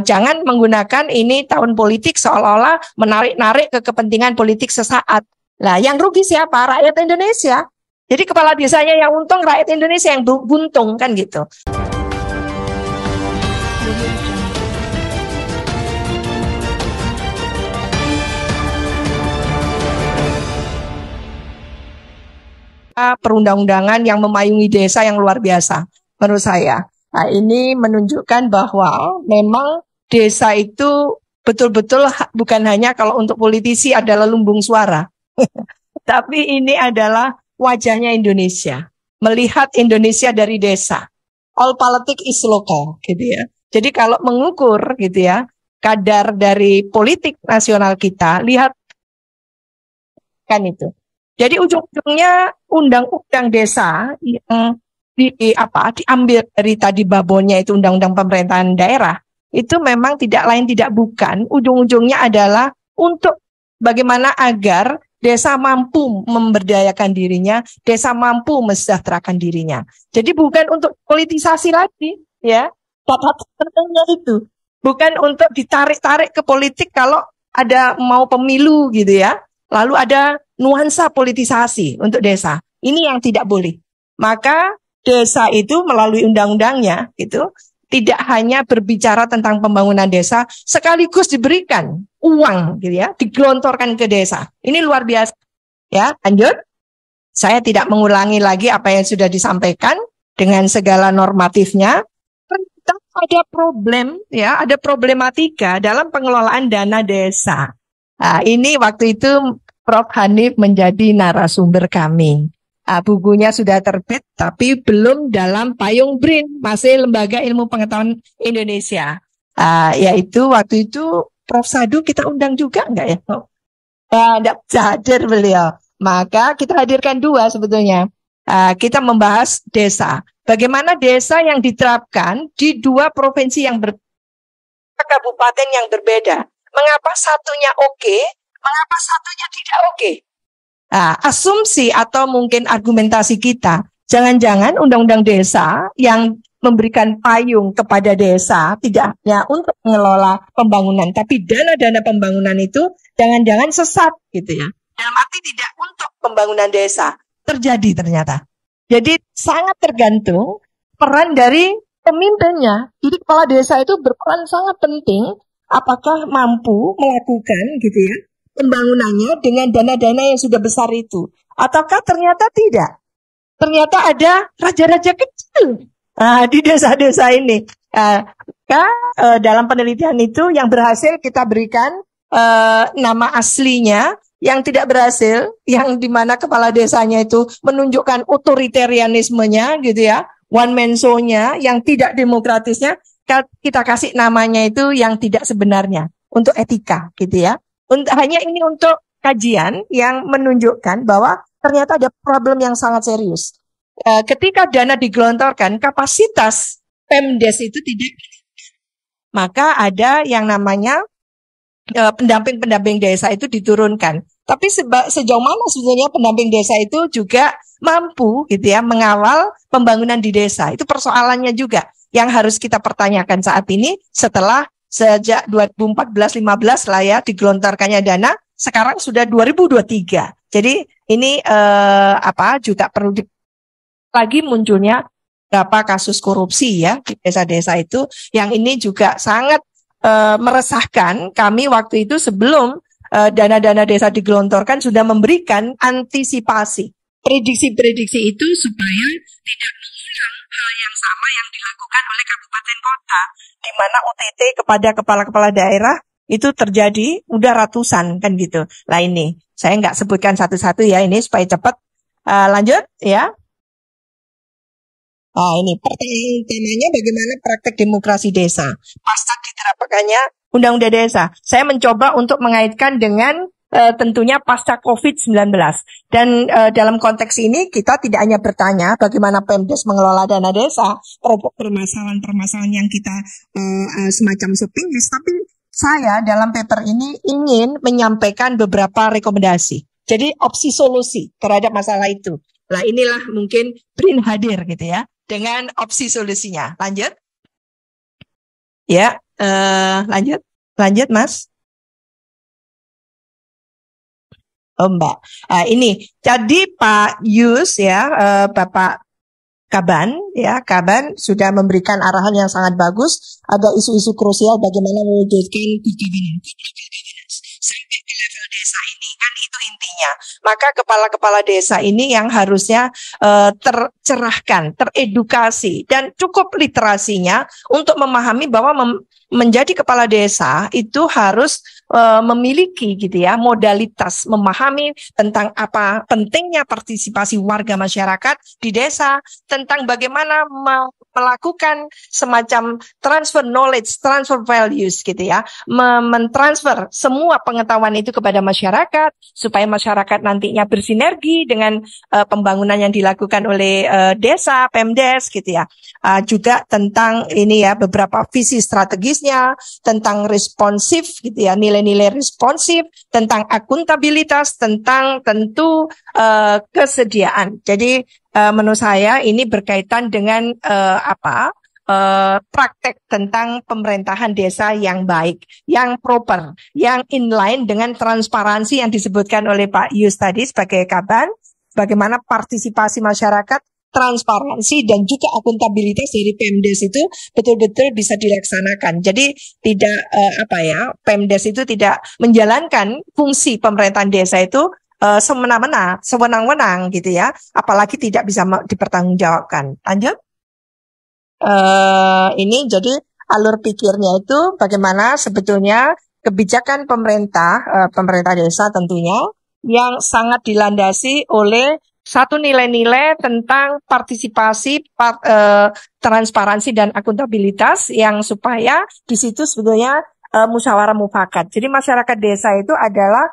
Jangan menggunakan ini tahun politik seolah-olah menarik-narik ke kepentingan politik sesaat. Nah, yang rugi siapa? Rakyat Indonesia. Jadi kepala desanya yang untung, rakyat Indonesia yang buntung, kan gitu. Perundang-undangan yang memayungi desa yang luar biasa menurut saya. Nah, ini menunjukkan bahwa memang desa itu betul-betul bukan hanya kalau untuk politisi adalah lumbung suara. Tapi ini adalah wajahnya Indonesia. Melihat Indonesia dari desa. All politics is local, gitu ya. Jadi kalau mengukur gitu ya, kadar dari politik nasional kita, lihat kan itu. Jadi ujung-ujungnya undang-undang desa yang diambil dari tadi babonnya itu undang-undang pemerintahan daerah, itu memang tidak lain tidak bukan ujung-ujungnya adalah untuk bagaimana agar desa mampu memberdayakan dirinya, desa mampu mesejahterakan dirinya. Jadi bukan untuk politisasi lagi, ya. Tata-tatanya itu bukan untuk ditarik-tarik ke politik kalau ada mau pemilu gitu ya. Lalu ada nuansa politisasi untuk desa. Ini yang tidak boleh. Maka desa itu melalui undang-undangnya itu tidak hanya berbicara tentang pembangunan desa, sekaligus diberikan uang gitu ya, digelontorkan ke desa. Ini luar biasa. Ya, lanjut. Saya tidak mengulangi lagi apa yang sudah disampaikan dengan segala normatifnya. Ada problem ya, ada problematika dalam pengelolaan dana desa. Nah, ini waktu itu Prof. Hanif menjadi narasumber kami. Bukunya sudah terbit, tapi belum dalam payung BRIN, masih Lembaga Ilmu Pengetahuan Indonesia. Yaitu waktu itu Prof. Sadu kita undang juga enggak ya? Enggak bisa hadir beliau. Maka kita hadirkan dua sebetulnya. Kita membahas desa. Bagaimana desa yang diterapkan di dua provinsi yang kabupaten yang berbeda. Mengapa satunya oke? Mengapa satunya tidak oke? Asumsi atau mungkin argumentasi kita, jangan-jangan undang-undang desa yang memberikan payung kepada desa tidak hanya untuk mengelola pembangunan, tapi dana-dana pembangunan itu jangan-jangan sesat gitu ya. Dalam arti tidak untuk pembangunan desa. Terjadi ternyata. Jadi sangat tergantung peran dari pemimpinnya. Jadi kepala desa itu berperan sangat penting apakah mampu melakukan gitu ya pembangunannya dengan dana-dana yang sudah besar itu. Ataukah ternyata tidak? Ternyata ada raja-raja kecil di desa-desa ini. Dalam penelitian itu yang berhasil kita berikan nama aslinya, yang tidak berhasil, yang dimana kepala desanya itu menunjukkan otoritarianismenya gitu ya, one man show-nya, yang tidak demokratisnya, kita kasih namanya itu yang tidak sebenarnya, untuk etika gitu ya. Hanya ini untuk kajian yang menunjukkan bahwa ternyata ada problem yang sangat serius. Ketika dana digelontorkan, kapasitas Pemdes itu tidak, maka ada yang namanya pendamping-pendamping desa itu diturunkan. Tapi sejauh mana sebetulnya pendamping desa itu juga mampu gitu ya mengawal pembangunan di desa. Itu persoalannya juga yang harus kita pertanyakan saat ini setelah sejak 2014-15 lah ya digelontorkannya dana, sekarang sudah 2023. Jadi ini juga perlu lagi munculnya berapa kasus korupsi ya di desa-desa itu, yang ini juga sangat meresahkan. Kami waktu itu sebelum dana-dana desa digelontorkan sudah memberikan antisipasi, prediksi-prediksi itu supaya tidak mengulang hal yang sama yang dilakukan oleh kabupaten kota, di mana OTT kepada kepala-kepala daerah itu terjadi udah ratusan kan gitu. Lah ini saya nggak sebutkan satu-satu ya ini supaya cepat. Lanjut ya. Ini pertanyaan utamanya bagaimana praktek demokrasi desa pasca diterapkannya undang-undang desa. Saya mencoba untuk mengaitkan dengan tentunya pasca COVID-19. Dan dalam konteks ini kita tidak hanya bertanya bagaimana Pemdes mengelola dana desa, permasalahan-permasalahan yang kita semacam shopping list, tapi saya dalam paper ini ingin menyampaikan beberapa rekomendasi. Jadi opsi solusi terhadap masalah itu. Nah inilah mungkin BRIN hadir gitu ya dengan opsi solusinya. Lanjut. Ya, Lanjut, lanjut Mas. Oh Mbak, ini jadi Pak Yus ya, Bapak Kaban ya, Kaban sudah memberikan arahan yang sangat bagus. Ada isu-isu krusial bagaimana mewujudkan good governance sampai ke level desa ini kan itu intinya. Maka kepala-kepala desa ini yang harusnya tercerahkan, teredukasi dan cukup literasinya untuk memahami bahwa menjadi kepala desa itu harus memiliki gitu ya modalitas memahami tentang apa pentingnya partisipasi warga masyarakat di desa, tentang bagaimana melakukan semacam transfer knowledge, transfer values gitu ya, mentransfer semua pengetahuan itu kepada masyarakat supaya masyarakat nantinya bersinergi dengan pembangunan yang dilakukan oleh desa, Pemdes gitu ya. Juga tentang ini ya beberapa visi strategisnya, tentang responsif gitu ya, nilai-nilai responsif, tentang akuntabilitas, tentang tentu kesediaan. Jadi menurut saya ini berkaitan dengan praktek tentang pemerintahan desa yang baik, yang proper, yang inline dengan transparansi yang disebutkan oleh Pak Yus tadi sebagai Kaban, bagaimana partisipasi masyarakat, transparansi dan juga akuntabilitas dari Pemdes itu betul-betul bisa dilaksanakan. Jadi tidak Pemdes itu tidak menjalankan fungsi pemerintahan desa itu semena-mena, sewenang-wenang gitu ya, apalagi tidak bisa dipertanggungjawabkan. Lanjut. Ini jadi alur pikirnya itu bagaimana sebetulnya kebijakan pemerintah desa tentunya yang sangat dilandasi oleh satu nilai-nilai tentang partisipasi, transparansi dan akuntabilitas yang supaya di situ sebetulnya musyawarah mufakat. Jadi masyarakat desa itu adalah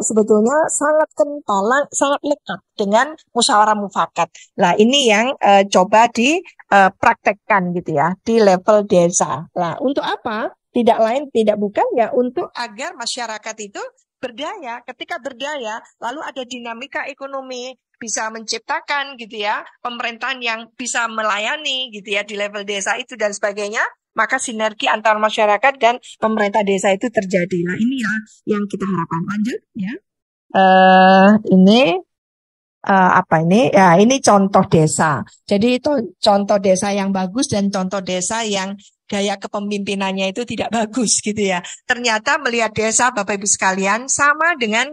sebetulnya sangat kental, sangat lekat dengan musyawarah mufakat. Nah, ini yang coba dipraktekkan gitu ya di level desa. Nah, untuk apa? Tidak lain tidak bukan ya untuk agar masyarakat itu berdaya. Ketika berdaya, lalu ada dinamika ekonomi, bisa menciptakan gitu ya pemerintahan yang bisa melayani gitu ya di level desa itu dan sebagainya, maka sinergi antar masyarakat dan pemerintah desa itu terjadi. Nah, inilah yang kita harapkan. Lanjut ya. Ini apa ini? Ya, ini contoh desa. Jadi contoh desa yang bagus dan contoh desa yang gaya kepemimpinannya itu tidak bagus gitu ya. Ternyata melihat desa Bapak Ibu sekalian sama dengan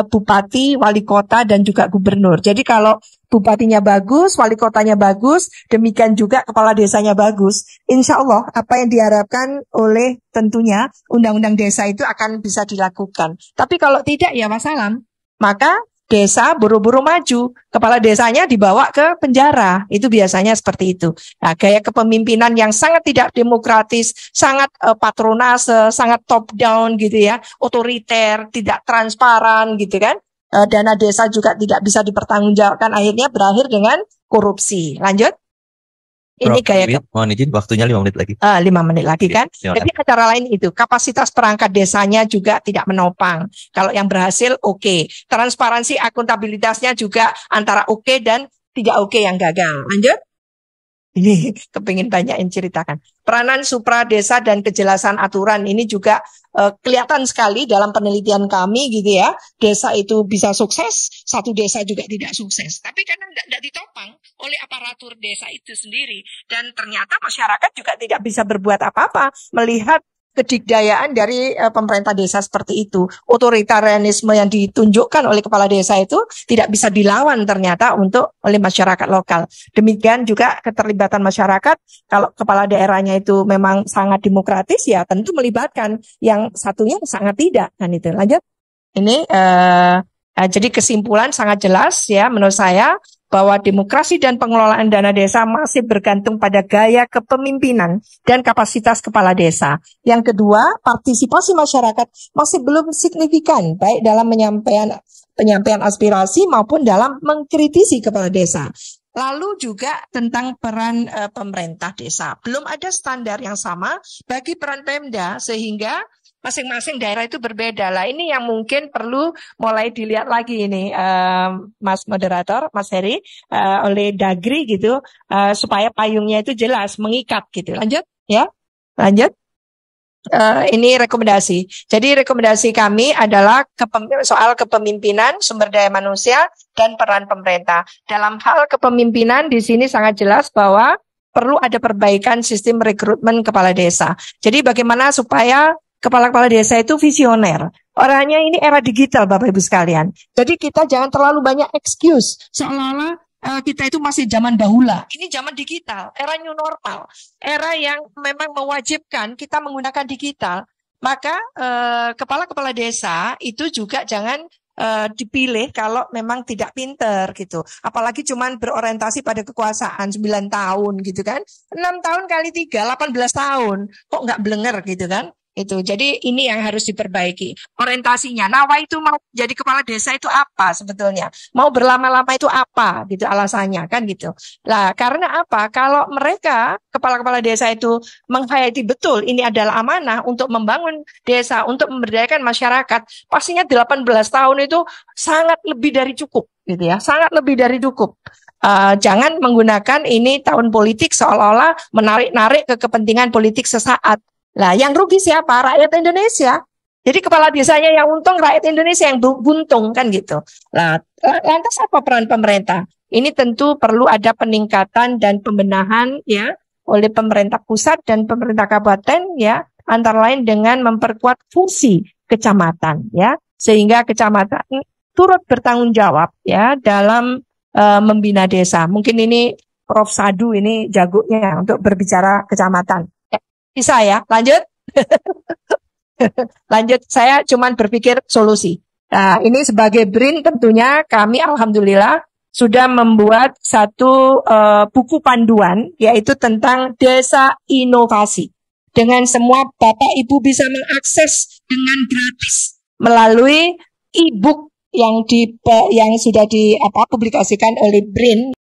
bupati, wali kota dan juga gubernur. Jadi kalau bupatinya bagus, wali kotanya bagus, demikian juga kepala desanya bagus, insya Allah apa yang diharapkan oleh tentunya undang-undang desa itu akan bisa dilakukan. Tapi kalau tidak ya wassalam, maka desa buru-buru maju, kepala desanya dibawa ke penjara. Itu biasanya seperti itu. Nah, gaya kepemimpinan yang sangat tidak demokratis, sangat patronase, sangat top down gitu ya, otoriter, tidak transparan gitu kan. Dana desa juga tidak bisa dipertanggungjawabkan, akhirnya berakhir dengan korupsi. Lanjut. Ini gaya mohon izin waktunya 5 menit lagi. 5 menit lagi kan. Jadi acara lain itu kapasitas perangkat desanya juga tidak menopang. Kalau yang berhasil oke. Transparansi akuntabilitasnya juga antara oke dan tidak oke yang gagal. Lanjut. Ini kepingin banyak yang ceritakan. Peranan supra desa dan kejelasan aturan ini juga kelihatan sekali dalam penelitian kami gitu ya. Desa itu bisa sukses, satu desa juga tidak sukses. Tapi karena tidak ditopang oleh aparatur desa itu sendiri. Dan ternyata masyarakat juga tidak bisa berbuat apa-apa melihat kedikdayaan dari pemerintah desa seperti itu. Otoritarianisme yang ditunjukkan oleh kepala desa itu tidak bisa dilawan ternyata oleh masyarakat lokal. Demikian juga keterlibatan masyarakat, kalau kepala daerahnya itu memang sangat demokratis ya tentu melibatkan, yang satunya sangat tidak. Dan itu lanjut. Ini jadi kesimpulan sangat jelas ya menurut saya, bahwa demokrasi dan pengelolaan dana desa masih bergantung pada gaya kepemimpinan dan kapasitas kepala desa. Yang kedua, partisipasi masyarakat masih belum signifikan, baik dalam penyampaian aspirasi maupun dalam mengkritisi kepala desa. Lalu juga tentang peran pemerintah desa. Belum ada standar yang sama bagi peran Pemda, sehingga masing-masing daerah itu berbeda. Lah ini yang mungkin perlu mulai dilihat lagi ini, Mas Moderator, Mas Heri, oleh Dagri gitu, supaya payungnya itu jelas, mengikat gitu. Lanjut, ya, lanjut. ini rekomendasi. Jadi rekomendasi kami adalah soal kepemimpinan, sumber daya manusia, dan peran pemerintah. Dalam hal kepemimpinan di sini sangat jelas bahwa perlu ada perbaikan sistem rekrutmen kepala desa. Jadi bagaimana supaya kepala-kepala desa itu visioner. Orangnya ini era digital, Bapak Ibu sekalian. Jadi kita jangan terlalu banyak excuse. Seolah-olah kita itu masih zaman bahula. Ini zaman digital, era new normal. Era yang memang mewajibkan kita menggunakan digital. Maka kepala-kepala desa itu juga jangan dipilih kalau memang tidak pinter gitu. Apalagi cuman berorientasi pada kekuasaan 9 tahun gitu kan. 6 tahun kali 3, 18 tahun. Kok nggak blenger gitu kan? Itu. Jadi ini yang harus diperbaiki. Orientasinya. Nawa itu mau jadi kepala desa itu apa sebetulnya? Mau berlama-lama itu apa gitu alasannya kan gitu. Lah karena apa? Kalau mereka kepala-kepala desa itu menghayati betul ini adalah amanah untuk membangun desa, untuk memberdayakan masyarakat, pastinya 18 tahun itu sangat lebih dari cukup gitu ya. Sangat lebih dari cukup. Jangan menggunakan ini tahun politik seolah-olah menarik-narik ke kepentingan politik sesaat. Nah, yang rugi siapa? Rakyat Indonesia. Jadi kepala desanya yang untung, rakyat Indonesia yang buntung kan gitu. Nah, lantas apa peran pemerintah? Ini tentu perlu ada peningkatan dan pembenahan ya oleh pemerintah pusat dan pemerintah kabupaten ya, antara lain dengan memperkuat fungsi kecamatan ya, sehingga kecamatan turut bertanggung jawab ya dalam membina desa. Mungkin ini Prof. Sadu ini jagonya untuk berbicara kecamatan. Bisa ya, lanjut. Lanjut, saya cuman berpikir solusi. Nah, ini sebagai BRIN tentunya kami alhamdulillah sudah membuat satu buku panduan, yaitu tentang desa inovasi. Dengan semua Bapak Ibu bisa mengakses dengan gratis melalui e-book yang sudah dipublikasikan oleh BRIN.